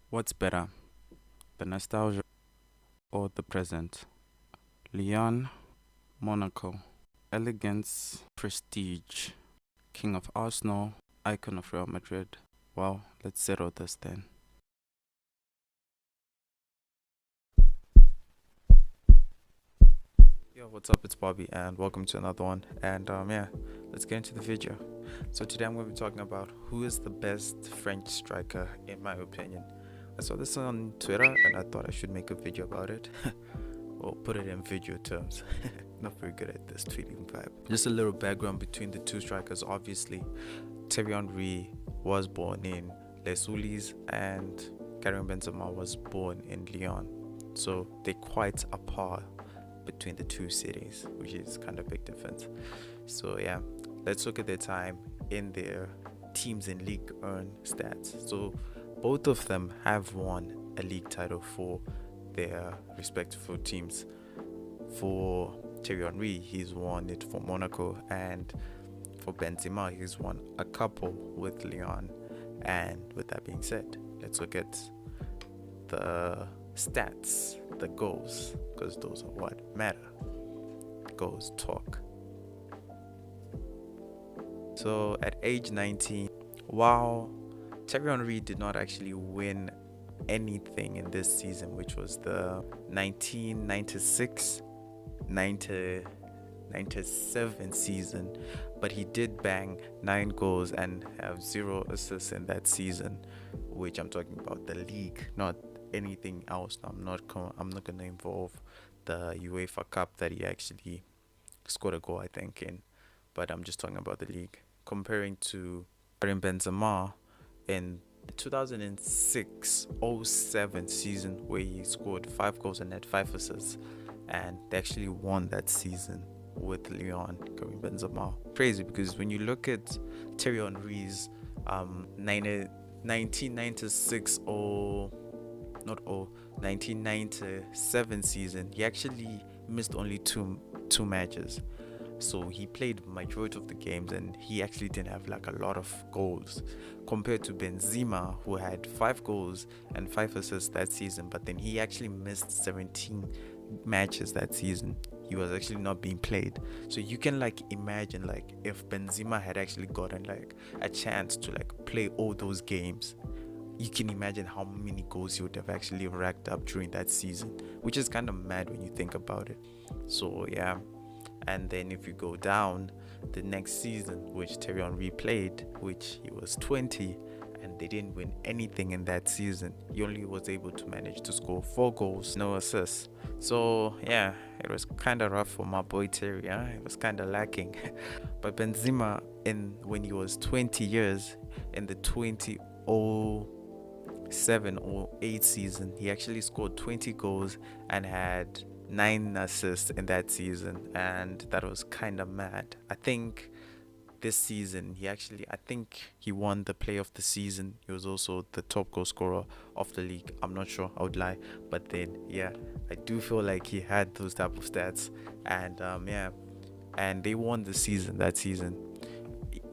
What's better, the nostalgia or the present? Lyon, Monaco, elegance, prestige, king of Arsenal, icon of Real Madrid. Well, let's settle this then. Yo, what's up? It's Bobby, and welcome to another one. And yeah, let's get into the video. So today I'm going to be talking about who is the best French striker in my opinion. I saw this on Twitter, and I thought I should make a video about it. Or put it in video terms. Not very good at this tweeting vibe. Just a little background between the two strikers. Obviously, Thierry Henry was born in Les Ulis, and Karim Benzema was born in Lyon. So they're quite apart between the two cities, which is kind of a big difference. So yeah, let's look at their time in their teams in League Earn stats. So both of them have won a league title for their respective teams. For Thierry Henry, he's won it for Monaco, and for Benzema, he's won a couple with Lyon. And with that being said, let's look at the stats, the goals, because those are what matter. Goals talk. So at age 19, while Thierry Henry did not actually win anything in this season, which was the 1996 97 season, but he did bang 9 goals and have 0 assists in that season, which I'm talking about the league, not anything else. I'm not going to involve the UEFA Cup that he actually scored a goal, I think, in, but I'm just talking about the league. Comparing to Karim Benzema in 2006-07 season, where he scored 5 goals and had 5 assists, and they actually won that season with Lyon. Karim Benzema, crazy, because when you look at Thierry Henry's 1996 or not 1997 season, he actually missed only two matches. So he played majority of the games, and he actually didn't have like a lot of goals compared to Benzema, who had 5 goals and 5 assists that season, but then he actually missed 17 matches that season. He was actually not being played. So you can like imagine, like, if Benzema had actually gotten like a chance to like play all those games, you can imagine how many goals he would have actually racked up during that season, which is kind of mad when you think about it. So yeah. And then if you go down, the next season, which Thierry Henry played, which he was 20, and they didn't win anything in that season. He only was able to manage to score 4 goals, no assists. So yeah, it was kind of rough for my boy Thierry. It was kind of lacking. But Benzema, when he was 20 years, in the 2007 or 8 season, he actually scored 20 goals and had 9 assists in that season, and that was kind of mad. I think this season I think he won the play of the season. He was also the top goal scorer of the league. I'm not sure, I would lie, but then yeah, I do feel like he had those type of stats, and yeah, and they won the season that season.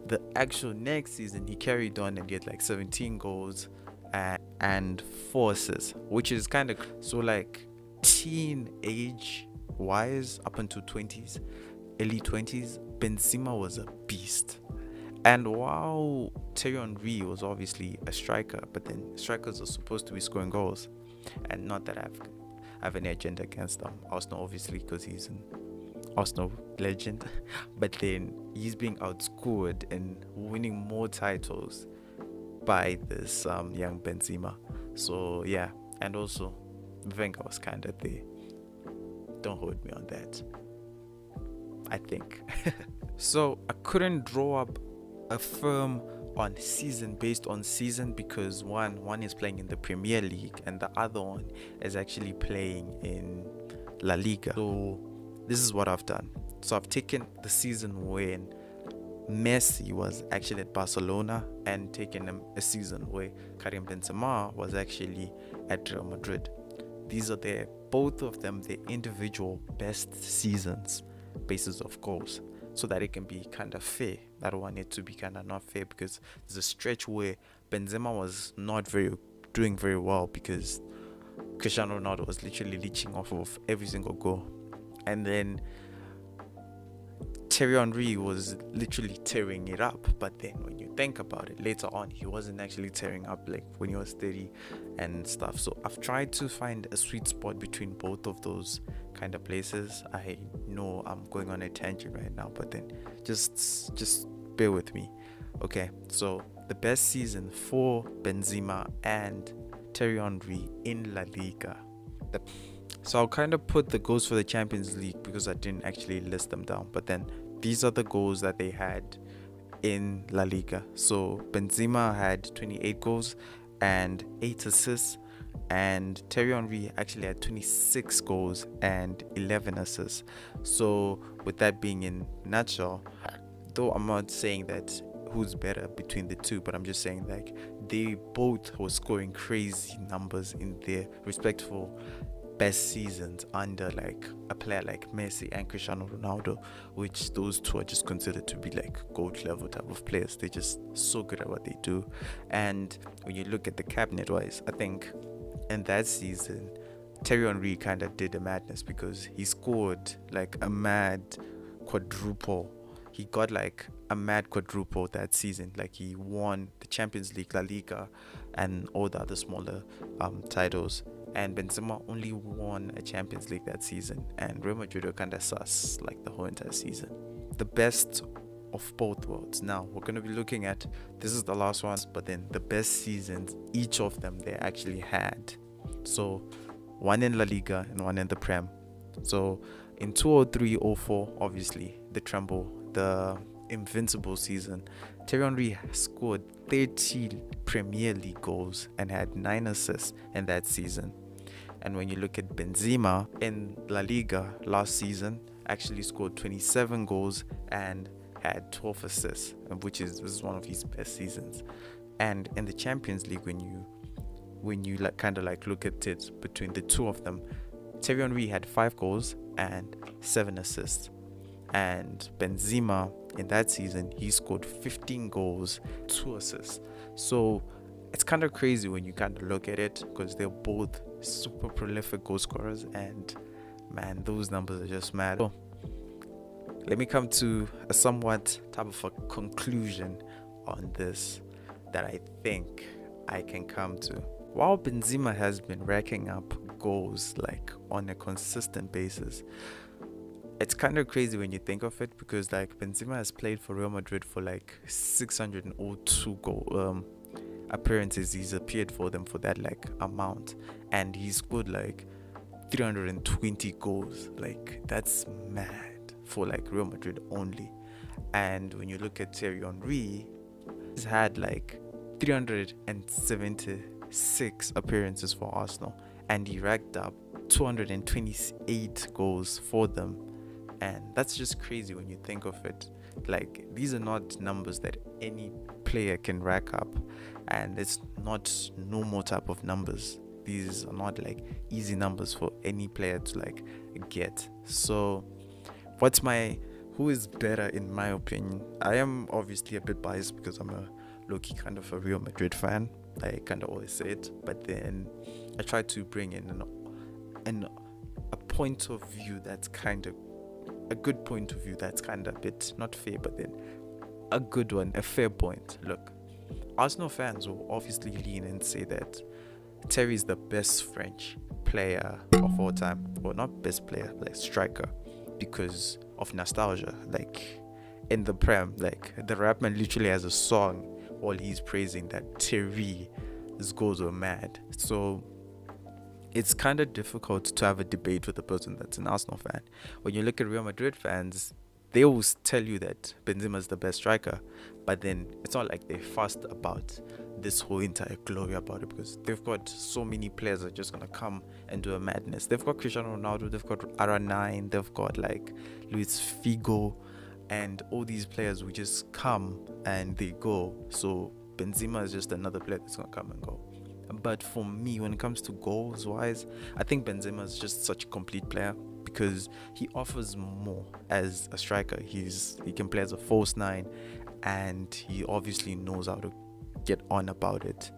The actual next season, he carried on and get like 17 goals and 4 assists, which is kind of so like teenage wise up until 20s, early 20s, Benzema was a beast. And while Thierry Henry was obviously a striker, but then strikers are supposed to be scoring goals, and not that I have any agenda against Arsenal, obviously, because he's an Arsenal legend, but then he's being outscored and winning more titles by this young Benzema. So yeah, and also Wenger was kind of there. Don't hold me on that, I think. So I couldn't draw up a firm on season based on season, because one is playing in the Premier League and the other one is actually playing in La Liga. So this is what I've done. So I've taken the season when Messi was actually at Barcelona, and taken a season where Karim Benzema was actually at Real Madrid. These are both of them, their individual best seasons basis of goals, so that it can be kind of fair. I don't want it to be kind of not fair, because there's a stretch where Benzema was not very doing very well because Cristiano Ronaldo was literally leeching off of every single goal. And then Thierry Henry was literally tearing it up. But then when you think about it, later on, he wasn't actually tearing up like when he was 30 and stuff. So I've tried to find a sweet spot between both of those kind of places. I know I'm going on a tangent right now, but then just bear with me. Okay, so the best season for Benzema and Thierry Henry in La Liga. So I'll kind of put the goals for the Champions League because I didn't actually list them down. But then these are the goals that they had in La Liga. So Benzema had 28 goals and 8 assists. And Thierry Henry actually had 26 goals and 11 assists. So with that being in a nutshell, though I'm not saying that who's better between the two, but I'm just saying like they both were scoring crazy numbers in their respectful best seasons under like a player like Messi and Cristiano Ronaldo, which those two are just considered to be like GOAT level type of players. They're just so good at what they do. And when you look at the cabinet wise, I think in that season Thierry Henry kind of did a madness because he scored like a mad quadruple. He got like a mad quadruple that season. Like he won the Champions League, La Liga, and all the other smaller titles. And Benzema only won a Champions League that season, and Real Madrid were kind of sus like the whole entire season. The best of both worlds. Now we're going to be looking at, this is the last one, but then the best seasons each of them they actually had. So one in La Liga and one in the Prem. So in 2003-04, obviously the treble, the invincible season, Thierry Henry scored 30 Premier League goals and had 9 assists in that season. And when you look at Benzema in La Liga last season, actually scored 27 goals and had 12 assists, this is one of his best seasons. And in the Champions League, when you like kind of like look at it between the two of them, Thierry Henry had 5 goals and 7 assists. And Benzema in that season, he scored 15 goals, 2 assists. So it's kind of crazy when you kind of look at it because they're both super prolific goal scorers, and man, those numbers are just mad. So let me come to a somewhat type of a conclusion on this that I think I can come to. While Benzema has been racking up goals like on a consistent basis, it's kind of crazy when you think of it because like Benzema has played for Real Madrid for like 602 appearances. He's appeared for them for that like amount, and he scored like 320 goals. Like that's mad for like Real Madrid only. And when you look at Thierry Henry, he's had like 376 appearances for Arsenal, and he racked up 228 goals for them. And that's just crazy when you think of it. Like these are not numbers that any player can rack up, and it's not normal type of numbers. These are not like easy numbers for any player to like get. So who is better in my opinion? I am obviously a bit biased because I'm a low-key kind of a Real Madrid fan. I kind of always say it, but then I try to bring in a point of view that's kind of a good point of view that's kind of a bit not fair, but then a good one, a fair point. Look, Arsenal fans will obviously lean and say that Thierry is the best French player of all time. Well, not best player, like striker, because of nostalgia. Like in the Prem, like the rapman literally has a song while he's praising that Thierry's goals were mad. So it's kind of difficult to have a debate with a person that's an Arsenal fan. When you look at Real Madrid fans, they always tell you that Benzema is the best striker, but then it's not like they're fussed about this whole entire glory about it because they've got so many players that are just gonna come and do a madness. They've got Cristiano Ronaldo, they've got R9, they've got like Luis Figo, and all these players who just come and they go. So Benzema is just another player that's gonna come and go. But for me, when it comes to goals wise, I think Benzema is just such a complete player because he offers more as a striker. He can play as a false nine, and he obviously knows how to get on about it.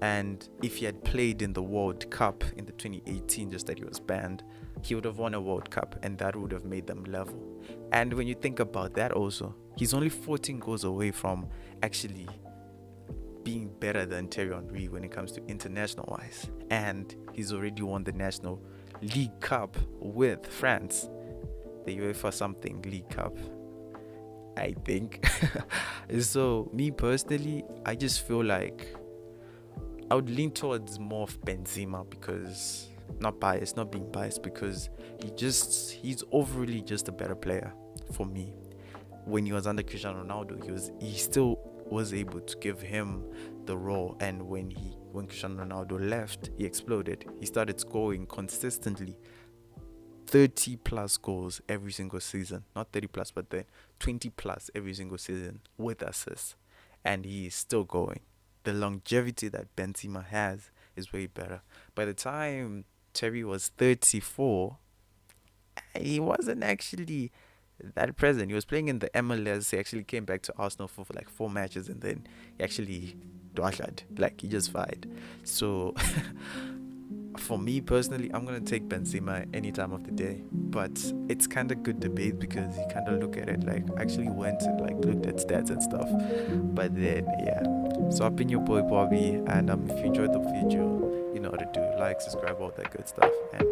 And if he had played in the World Cup in the 2018, just that he was banned, he would have won a World Cup, and that would have made them level. And when you think about that also, he's only 14 goals away from actually being better than Thierry Henry when it comes to international wise. And he's already won the National League Cup with France, the UEFA something League Cup, I think. So me personally, I just feel like I would lean towards more of Benzema, because not being biased, because he's overly just a better player for me. When he was under Cristiano Ronaldo, he still was able to give him the role, and when Cristiano Ronaldo left, he exploded. He started scoring consistently 30 plus goals every single season. Not 30 plus, but then 20 plus every single season with assists, and he is still going. The longevity that Benzema has is way better. By the time Terry was 34, he wasn't actually that present. He was playing in the MLS. He actually came back to Arsenal for like 4 matches, and then he actually dwashed, like he just fired. So for me personally, I'm gonna take Benzema any time of the day. But it's kind of good debate, because you kind of look at it like actually went and like looked at stats and stuff. But then yeah. So I've been your boy Bobby, and if you enjoyed the video, you know how to do, like, subscribe, all that good stuff, and